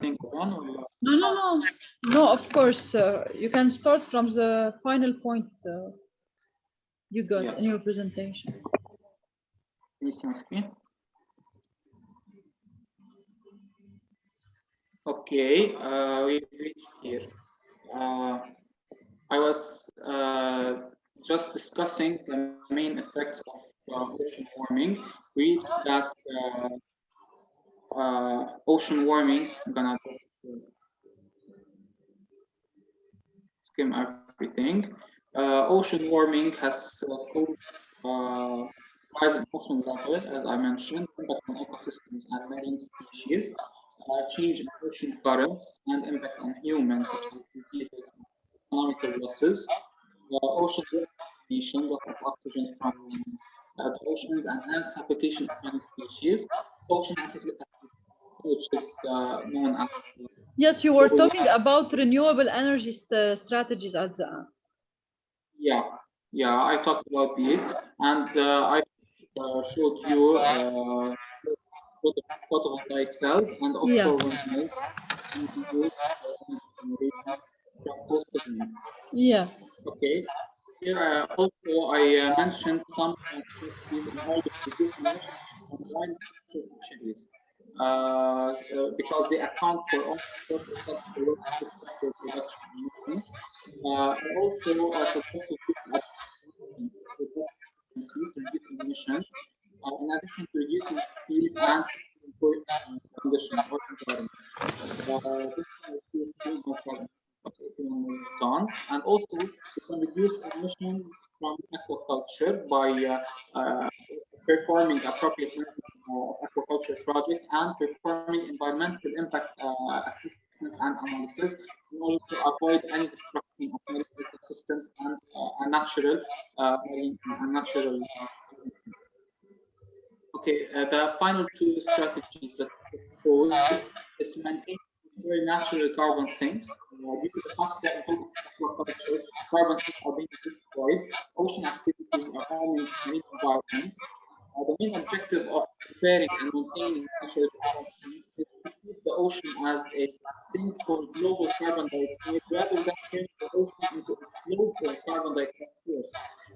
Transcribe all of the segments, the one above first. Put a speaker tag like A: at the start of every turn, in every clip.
A: think on or
B: No, no, no. No, of course. You can start from the final point you got
A: yeah.
B: in your presentation.
A: Can you see my screen? Okay, we've reached here. Uh, I was just discussing the main effects of ocean warming. We reached that ocean warming. I'm gonna just skim everything. Ocean warming has caused rise in ocean level, as I mentioned, impact on ecosystems and marine species, change in ocean currents, and impact on humans, such as diseases and economical losses. Ocean desalination, loss of oxygen from the oceans, and hence suffocation of many species. Ocean acidification, which is known as
B: Yes, you were
A: global.
B: talking about renewable energy strategies at the end.
A: Yeah, yeah, I talked about these, and I showed you photovoltaic cells and
B: Yeah.
A: offshore windmills can be used for energy generation from coastal wind.
B: Yeah.
A: Okay. Here also I mentioned some strategies in order to reduce emissions from wine fisheries because they account for almost 40% of the world food sector production emissions. I also suggested use of adaptation for better efficiencies to reduce emissions, in addition to reducing speed and poor conditions or environments. This can reduce greenhouse gas emissions by 81 million tons, and also we can reduce emissions from aquaculture by uh, performing appropriate management of aquaculture project and performing environmental impact assessments and analysis in order to avoid any destruction of marine ecosystems and natural marine and natural okay, the final two strategies that we proposed is to maintain very natural carbon sinks. Due to the fast growth of aquaculture, carbon sinks are being destroyed. Ocean activities are harming marine environments. The main objective of preparing and maintaining natural carbon sinks is to keep the ocean as a sink for global carbon dioxide rather than turning the ocean into a global carbon dioxide source.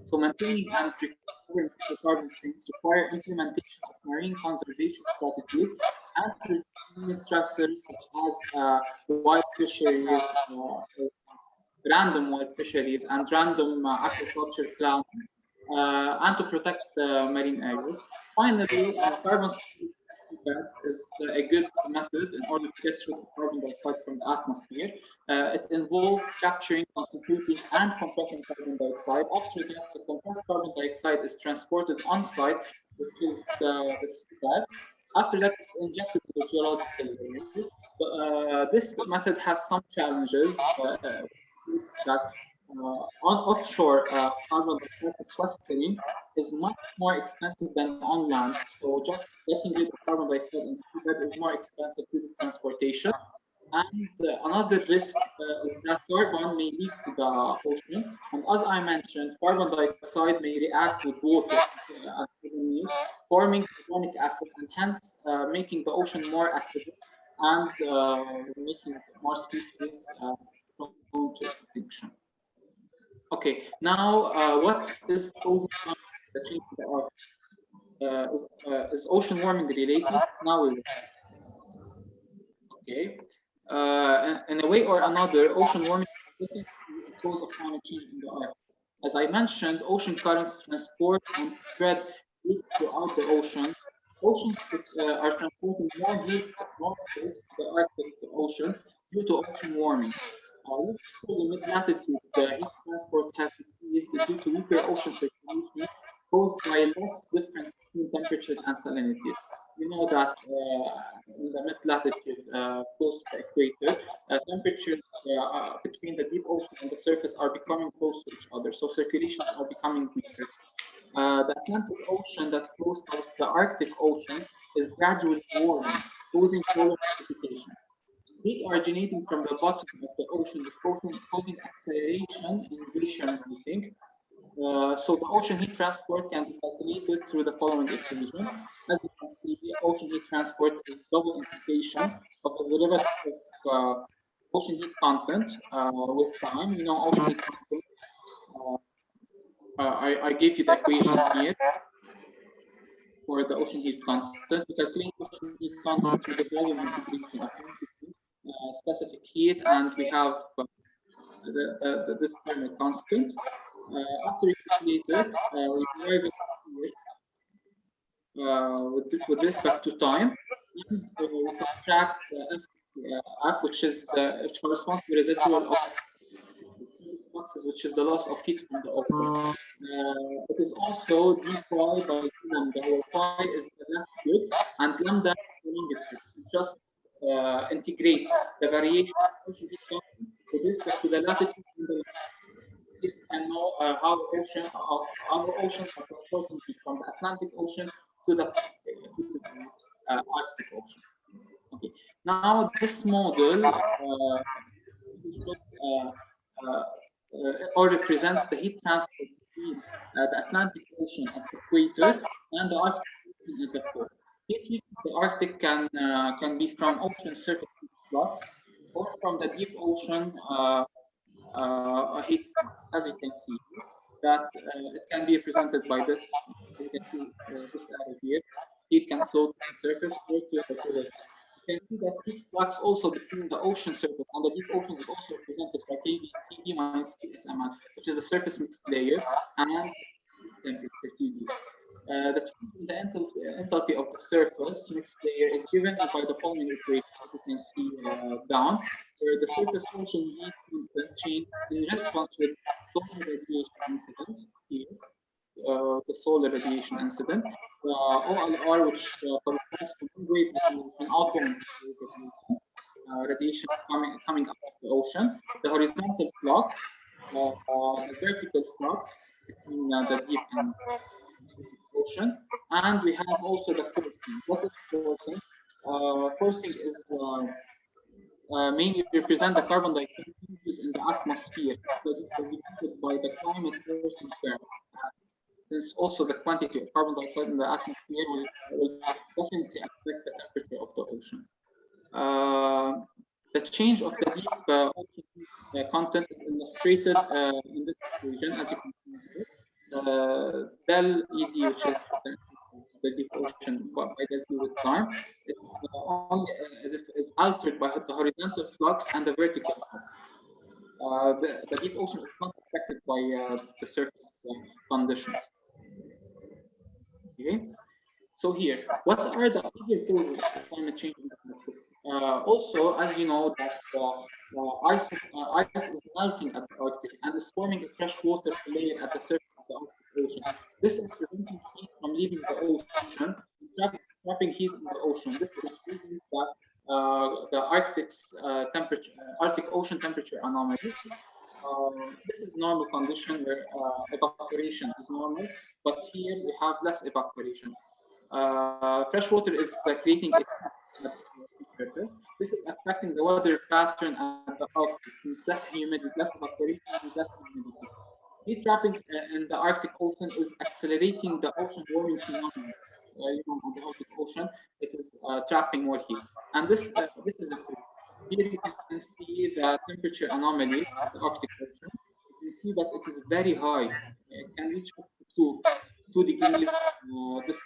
A: So maintaining and recovering natural carbon sinks require implementation of marine conservation strategies and to reduce stressors such as wild fisheries, random wild fisheries, and random aquaculture planning, and to protect marine areas. Finally, carbon that is a good method in order to get rid of carbon dioxide from the atmosphere. It involves capturing, concentrating, and compressing carbon dioxide. After that, the compressed carbon dioxide is transported on site, which is the seabed. After that, it's injected to the geological layers. But, this method has some challenges, that on offshore carbon dioxide sequestering is much more expensive than on land. So just getting rid of carbon dioxide in the seabed is more expensive due to transportation. And another risk is that carbon may leak to the ocean. And as I mentioned, carbon dioxide may react with water accidentally, forming carbonic acid and hence making the ocean more acidic and making more species prone to extinction. Okay, now what is causing the change in the Arctic? Is ocean warming related? Now we will. Okay. In a way or another, ocean warming is definitely a cause of climate change in the Arctic. As I mentioned, ocean currents transport and spread heat throughout the ocean. Oceans are transporting more heat northwards to the Arctic Ocean due to ocean warming. Usually, mid-latitude, the heat transport has decreased due to weaker ocean circulation caused by less difference between temperatures and salinities. We know that in the mid-latitude, close to the equator, temperatures between the deep ocean and the surface are becoming close to each other, so circulations are becoming weaker. The Atlantic Ocean that flows towards the Arctic Ocean is gradually warming, causing polar precipitation. Heat originating from the bottom of the ocean is causing acceleration in glacier melting. So the ocean heat transport can be calculated through the following equation. As you can see, ocean heat transport is double integration of the derivative of ocean heat content with time. You know, ocean heat content. I gave you the equation here for the ocean heat content. We calculate ocean heat content through the volume integration of density, specific heat, and we have this thermal constant. After we calculate it, we derive it here with respect to time, and we subtract F, which corresponds to the residual of fluxes, which is the loss of heat from the ocean. It is also d phi by lambda, where phi is the latitude and lambda is the longitude. Just integrate the variation of ocean heat content with respect to the latitude and the longitude, and know how our oceans are transporting heat from the Atlantic Ocean to the Arctic Ocean. Okay. Now this model or represents the heat transfer between the Atlantic Ocean at the equator and the Arctic Ocean at the pole. Heat reaching the Arctic can be from ocean surface heat flux or from the deep ocean heat flux, as you can see. That it can be represented by this. As you can see, this arrow here. Heat can flow to the surface or to the polar. You can see that heat flux also between the ocean surface and the deep ocean is also represented by TD minus TSML, which is a surface mixed layer, and temperature TD. The change in the enthalpy of the surface mixed layer is given by the following equation, as you can see down, where the surface ocean heat content change in response with solar radiation incident here, the solar radiation incident, OLR, which corresponds to wave radiation, outbound radiation coming out of the ocean, the horizontal flux, the vertical flux between the deep and ocean, and we have also the forcing. What is forcing? Forcing is mainly represent the carbon dioxide changes in the atmosphere designated by the climate forcing curve. Since also the quantity of carbon dioxide in the atmosphere will definitely affect the temperature of the ocean. The change of the deep ocean content is illustrated in this equation, as you can see here. Del ED, which is the deep ocean by del T with time, only is altered by the horizontal flux and the vertical flux. The deep ocean is not affected by the surface conditions. Okay. So here, what are the other causes of climate change in the Arctic? Also, as you know, that ice is melting at the Arctic and is forming a freshwater layer at the surface of the Arctic Ocean. This is preventing heat from leaving the ocean, trapping heat in the ocean. This is leading the Arctic Ocean temperature anomalies. This is normal condition where evaporation is normal, but here we have less evaporation. Freshwater is creating a surface. This is affecting the weather pattern at the Arctic, since less humidity, less evaporation, and less humidity. Heat trapping in the Arctic Ocean is accelerating the ocean warming phenomenon. On the Arctic Ocean, it is trapping more heat, and this is a proof. Here you can see the temperature anomaly of the Arctic Ocean. You can see that it is very high. It can reach up to 2 degrees difference.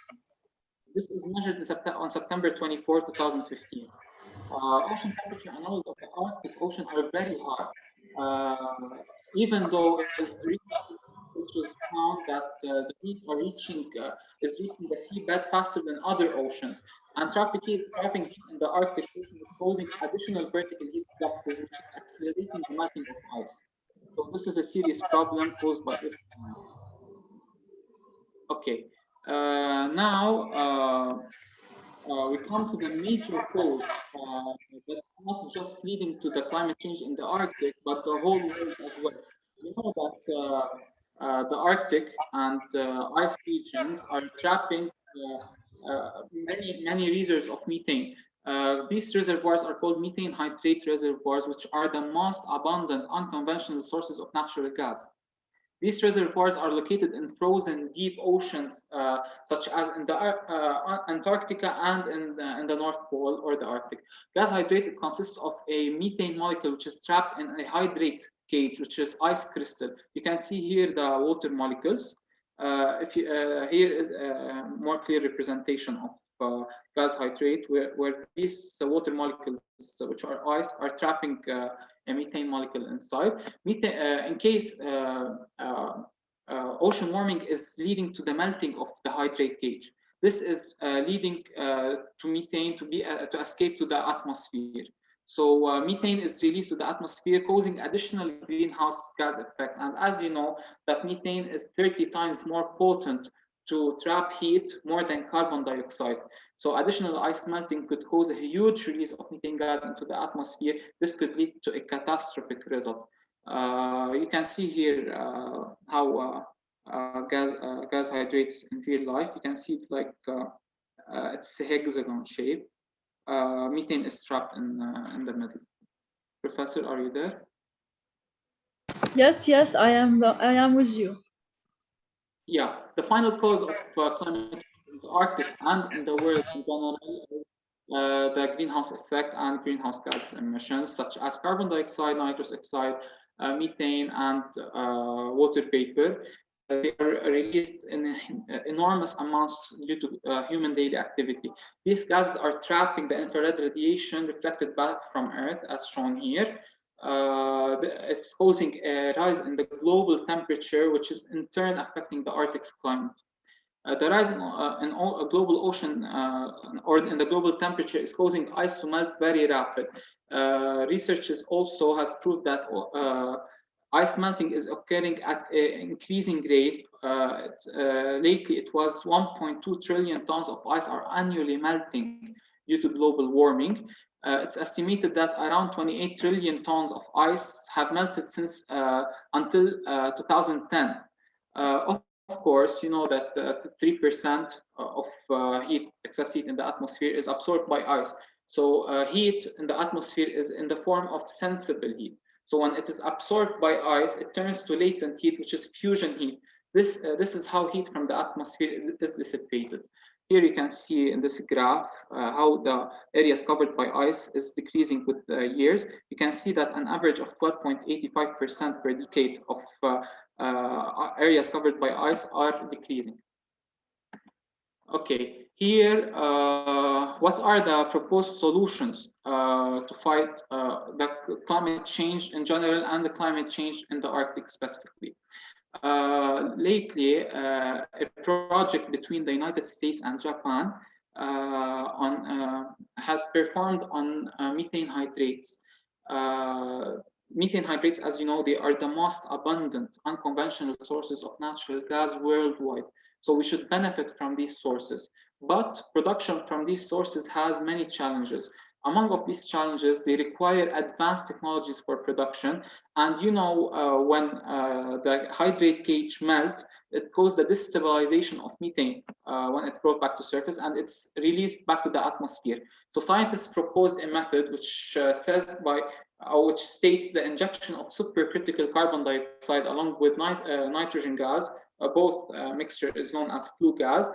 A: This is measured on September 24, 2015. Ocean temperature anomalies of the Arctic Ocean are very high, even though it was found that the heat is reaching the seabed faster than other oceans, and trapping heat in the Arctic Ocean is causing additional vertical heat fluxes, which is accelerating the melting of ice. So this is a serious problem caused by ocean. Okay, now we come to the major cause that's not just leading to the climate change in the Arctic, but the whole world as well. We know that the Arctic and ice regions are trapping many reserves of methane. These reservoirs are called methane hydrate reservoirs, which are the most abundant unconventional sources of natural gas. These reservoirs are located in frozen deep oceans, such as in the Antarctica and in the North Pole or the Arctic. Gas hydrate consists of a methane molecule which is trapped in a hydrate cage, which is ice crystal. You can see here the water molecules. Here is a more clear representation of gas hydrate, where these water molecules, which are ice, are trapping a methane molecule inside. In case ocean warming is leading to the melting of the hydrate cage, this is leading to methane to escape to the atmosphere. So methane is released to the atmosphere, causing additional greenhouse gas effects. And as you know, that methane is 30 times more potent to trap heat more than carbon dioxide. So additional ice melting could cause a huge release of methane gas into the atmosphere. This could lead to a catastrophic result. You can see here how gas hydrates in real life. You can see it like it's a hexagon shape. Methane is trapped in the middle. Professor, are you there?
B: Yes, I am with you.
A: Yeah, the final cause of climate change in the Arctic and in the world in general is the greenhouse effect and greenhouse gas emissions, such as carbon dioxide, nitrous oxide, methane, and water vapor. They are released in enormous amounts due to human daily activity. These gases are trapping the infrared radiation reflected back from Earth, as shown here. It's causing a rise in the global temperature, which is in turn affecting the Arctic's climate. The rise in a global ocean or in the global temperature is causing ice to melt very rapid. Research also has proved that ice melting is occurring at an increasing rate. Lately, it was 1.2 trillion tons of ice are annually melting due to global warming. It's estimated that around 28 trillion tons of ice have melted since until 2010. Of course, you know that 3% of excess heat in the atmosphere is absorbed by ice. So heat in the atmosphere is in the form of sensible heat. So when it is absorbed by ice, it turns to latent heat, which is fusion heat. This is how heat from the atmosphere is dissipated. Here you can see in this graph how the areas covered by ice is decreasing with years. You can see that an average of 12.85% per decade of areas covered by ice are decreasing. Okay, here, what are the proposed solutions to fight the climate change in general and the climate change in the Arctic specifically? Lately, a project between the United States and Japan has performed on methane hydrates. Methane hydrates, as you know, they are the most abundant unconventional sources of natural gas worldwide. So we should benefit from these sources. But production from these sources has many challenges. Among of these challenges, they require advanced technologies for production. And you know, when the hydrate cage melt, it causes the destabilization of methane when it brought back to surface, and it's released back to the atmosphere. So scientists proposed a method which which states the injection of supercritical carbon dioxide along with nitrogen gas, both mixture is known as flue gas,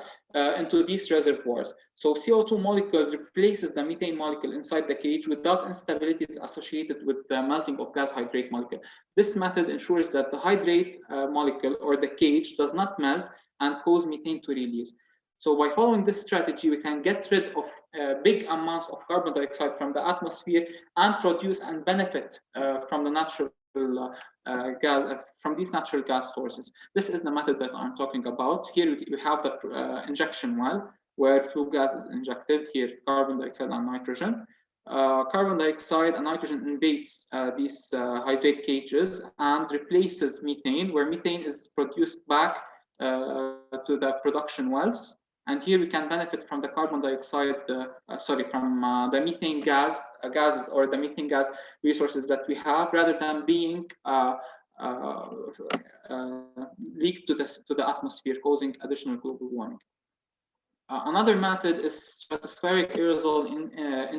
A: into these reservoirs. So CO2 molecule replaces the methane molecule inside the cage without instabilities associated with the melting of gas hydrate molecule. This method ensures that the hydrate molecule or the cage does not melt and cause methane to release. So by following this strategy, we can get rid of big amounts of carbon dioxide from the atmosphere and produce and benefit from the natural gas, from these natural gas sources. This is the method that I'm talking about. Here we have the injection well, where flue gas is injected. Here, carbon dioxide and nitrogen. Carbon dioxide and nitrogen invades these hydrate cages and replaces methane, where methane is produced back to the production wells. And here we can benefit from the carbon dioxide, from the methane gases or the methane gas resources that we have, rather than being leaked to the atmosphere, causing additional global warming. Another method is stratospheric aerosol in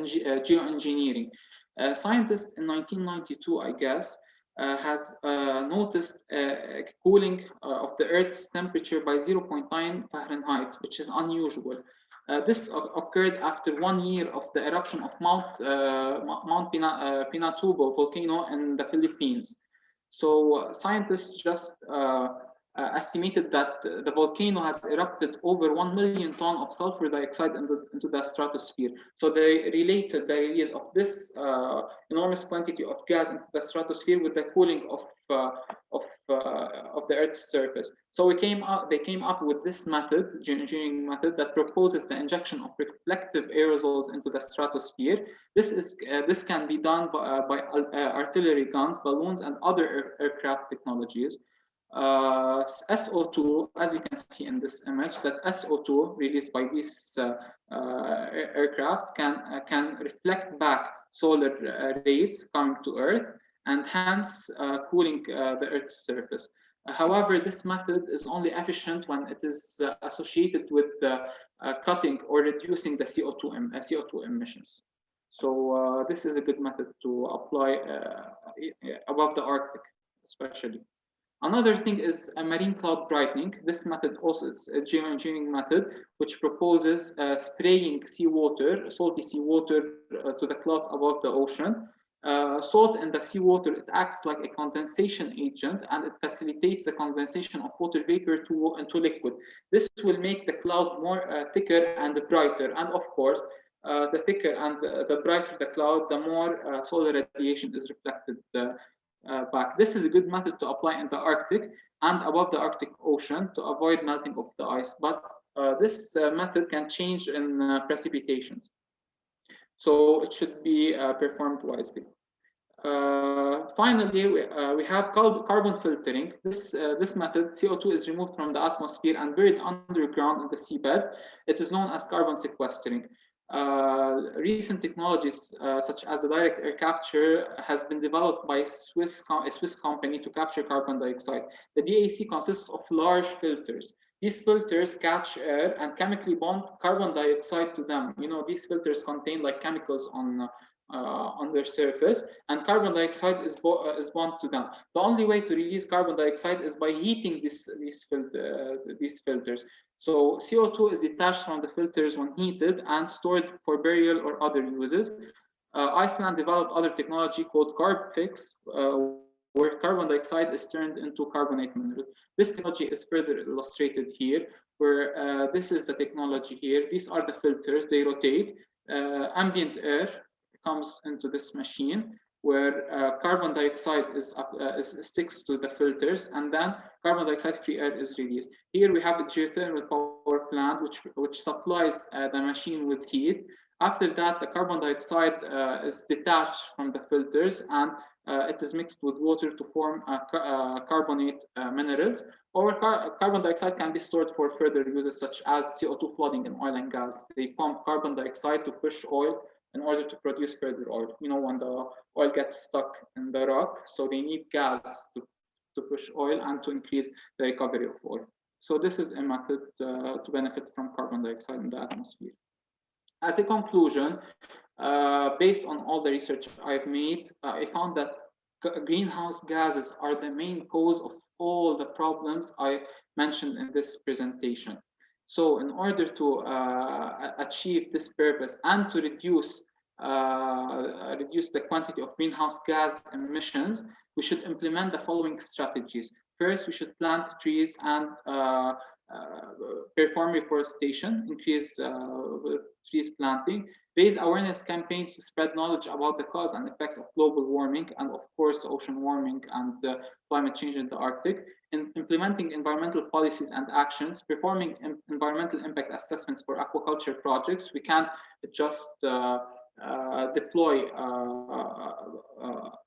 A: geoengineering. Scientists in 1992, I guess, has noticed cooling of the Earth's temperature by 0.9 Fahrenheit, which is unusual. This occurred after 1 year of the eruption of Mount Pinatubo volcano in the Philippines. So scientists just estimated that the volcano has erupted over 1 million tons of sulfur dioxide into the stratosphere. So they related the release of this enormous quantity of gas into the stratosphere with the cooling of the Earth's surface. So they came up with this method, engineering method, that proposes the injection of reflective aerosols into the stratosphere. This can be done by artillery guns, balloons, and other aircraft technologies. SO2, as you can see in this image, that SO2 released by these aircrafts can reflect back solar rays coming to Earth, and hence cooling the Earth's surface. However, this method is only efficient when it is associated with cutting or reducing the CO2 emissions. So this is a good method to apply above the Arctic, especially. Another thing is a marine cloud brightening. This method also is a geoengineering method, which proposes spraying seawater, salty seawater, to the clouds above the ocean. Salt in the seawater, it acts like a condensation agent, and it facilitates the condensation of water vapor into liquid. This will make the cloud more thicker and brighter. And of course, the thicker and the brighter the cloud, the more solar radiation is reflected back. This is a good method to apply in the Arctic and above the Arctic Ocean to avoid melting of the ice. But this method can change in precipitation. So it should be performed wisely. Finally, we have carbon filtering. This method, CO2 is removed from the atmosphere and buried underground in the seabed. It is known as carbon sequestering. Recent technologies such as the direct air capture has been developed by a Swiss company to capture carbon dioxide. The DAC consists of large filters. These filters catch air and chemically bond carbon dioxide to them. You know, these filters contain like chemicals on their surface, and carbon dioxide is bound to them. The only way to release carbon dioxide is by heating these filters. So CO2 is detached from the filters when heated and stored for burial or other uses. Iceland developed other technology called CarbFix, where carbon dioxide is turned into carbonate mineral. This technology is further illustrated here, where this is the technology here. These are the filters, they rotate. Ambient air comes into this machine, where carbon dioxide sticks to the filters, and then carbon dioxide free air is released. Here we have a geothermal power plant which supplies the machine with heat. After that, the carbon dioxide is detached from the filters, and it is mixed with water to form carbonate minerals, or carbon dioxide can be stored for further uses such as CO2 flooding in oil and gas. They pump carbon dioxide to push oil in order to produce further oil. You know, when the oil gets stuck in the rock, so they need gas to push oil and to increase the recovery of oil. So this is a method to benefit from carbon dioxide in the atmosphere. As a conclusion, based on all the research I've made, I found that greenhouse gases are the main cause of all the problems I mentioned in this presentation. So in order to achieve this purpose and to reduce the quantity of greenhouse gas emissions, we should implement the following strategies. First, we should plant trees and perform reforestation, increase trees planting, raise awareness campaigns to spread knowledge about the cause and effects of global warming, and of course ocean warming and climate change in the Arctic, in implementing environmental policies and actions, performing environmental impact assessments for aquaculture projects. We can't just deploy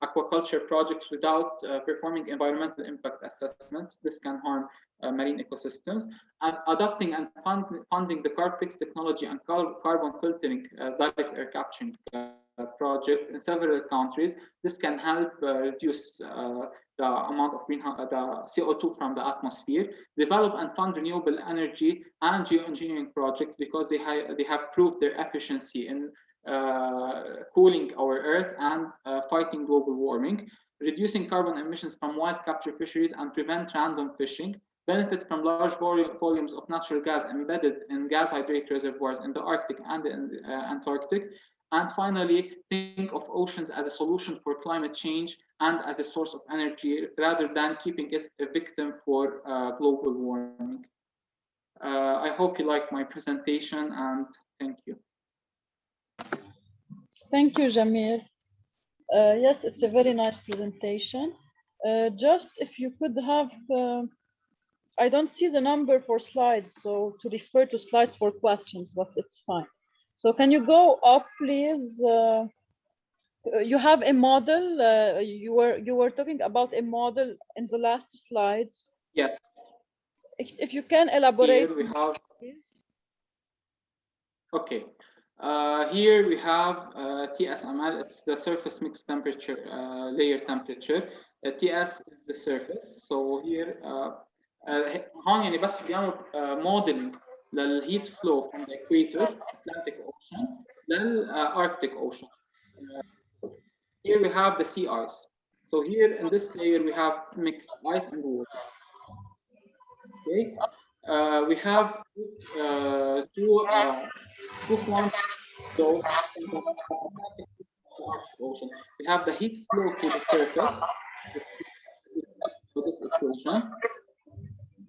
A: aquaculture projects without performing environmental impact assessments. This can harm marine ecosystems. And adopting and funding the CarbFix technology and carbon filtering direct air capturing project in several countries. This can help reduce the amount of the CO2 from the atmosphere. Develop and fund renewable energy and geoengineering projects because they have proved their efficiency in cooling our Earth and fighting global warming, reducing carbon emissions from wild capture fisheries and prevent random fishing, benefit from large volumes of natural gas embedded in gas hydrate reservoirs in the Arctic and in the Antarctic, and finally, think of oceans as a solution for climate change and as a source of energy rather than keeping it a victim for global warming. I hope you liked my presentation, and thank you.
B: Thank you, Jamil. Yes, it's a very nice presentation. Just if you could have, I don't see the number for slides, so to refer to slides for questions, but it's fine. So can you go up, please? You have a model. You were talking about a model in the last slides.
A: Yes.
B: If you can elaborate.
A: Here we have. Okay. Here we have TSML. It's the surface mixed temperature layer temperature. TS is the surface. So here هون يعني بس بيعمل modeling للheat flow from the equator Atlantic Ocean لل Arctic Ocean. Here we have the sea ice. So here in this layer we have mixed ice and water. Okay. We have two forms. So in the Atlantic Ocean, we have the heat flow to the surface. To this equation,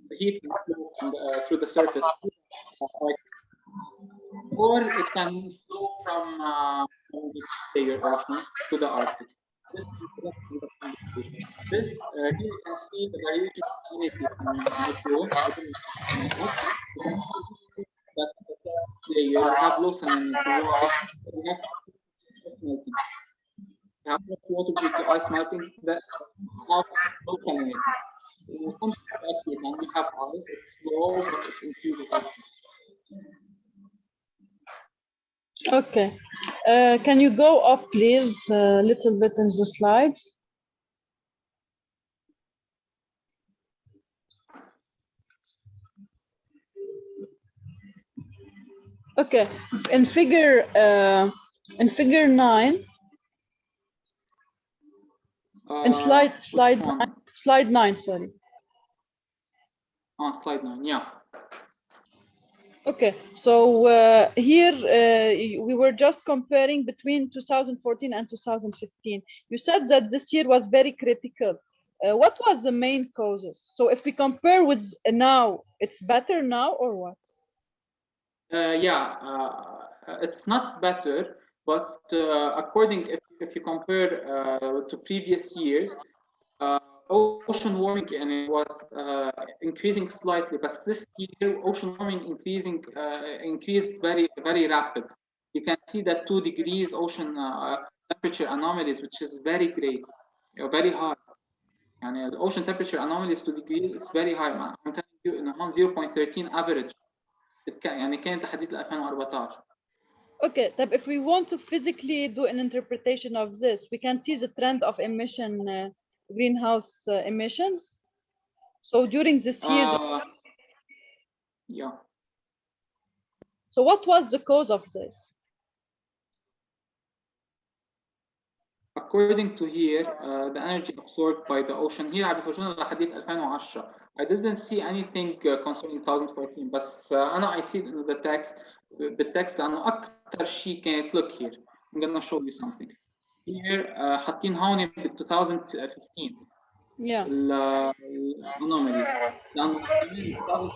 A: the heat can flow from through the surface, or it can flow from the layer ocean to the Arctic. This here you can see the variation in the flow. You can see that the top layer we have low salinity. Why? Because we have ice melting. We have much water due to ice melting that have low salinity. Actually, when we have ice, it's slow, but it increases.
B: Okay. Can you go up, please, a little bit in the slides? Okay. In figure 9. In slide 9, sorry.
A: Slide 9, yeah.
B: Okay, so here we were just comparing between 2014 and 2015. You said that this year was very critical. What was the main causes? So if we compare with now, it's better now or what?
A: It's not better, but according if you compare to previous years, ocean warming and it was increasing slightly, but this year ocean warming increased very rapid. You can see that 2 degrees ocean temperature anomalies, which is very great, very high. And the ocean temperature anomalies 2 degrees, it's very high. I'm telling you, in 0.13 average. يعني كانت تحديد 2014.
B: Okay, طب if we want to physically do an interpretation of this, we can see the trend of emission, greenhouse emissions. So during this year,
A: yeah.
B: So what was the cause of this?
A: According to here, the energy absorbed by the ocean here عم بيفرجونا لحديت 2010. I didn't see anything concerning 2014 بس أنا I see إنه the text بالتكست لأنه أكثر شيء كانت look here. I'm gonna show you something. Here حاطين هون ب 2015.
B: Yeah.
A: الأنوماليز لأنه 2015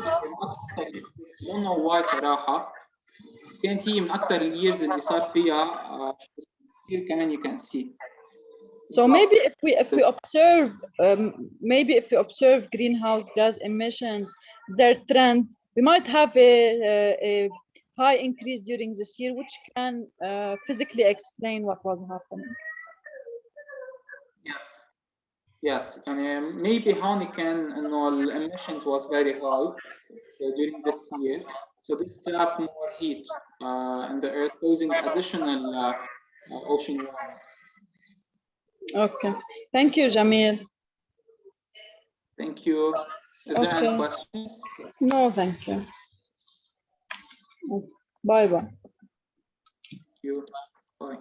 A: كان أكثر I don't know why صراحة كانت هي من أكثر الييرز اللي صار فيها here كمان you can see.
B: So maybe if we observe greenhouse gas emissions, their trend, we might have a high increase during this year, which can physically explain what was happening.
A: Yes, and maybe هون كان إنه emissions was very high during this year, so this trapped more heat in the earth, causing additional ocean warming.
B: Okay, thank you, Jamil.
A: Thank you. Is there any questions?
B: No, thank you. Bye bye.
A: you. Bye.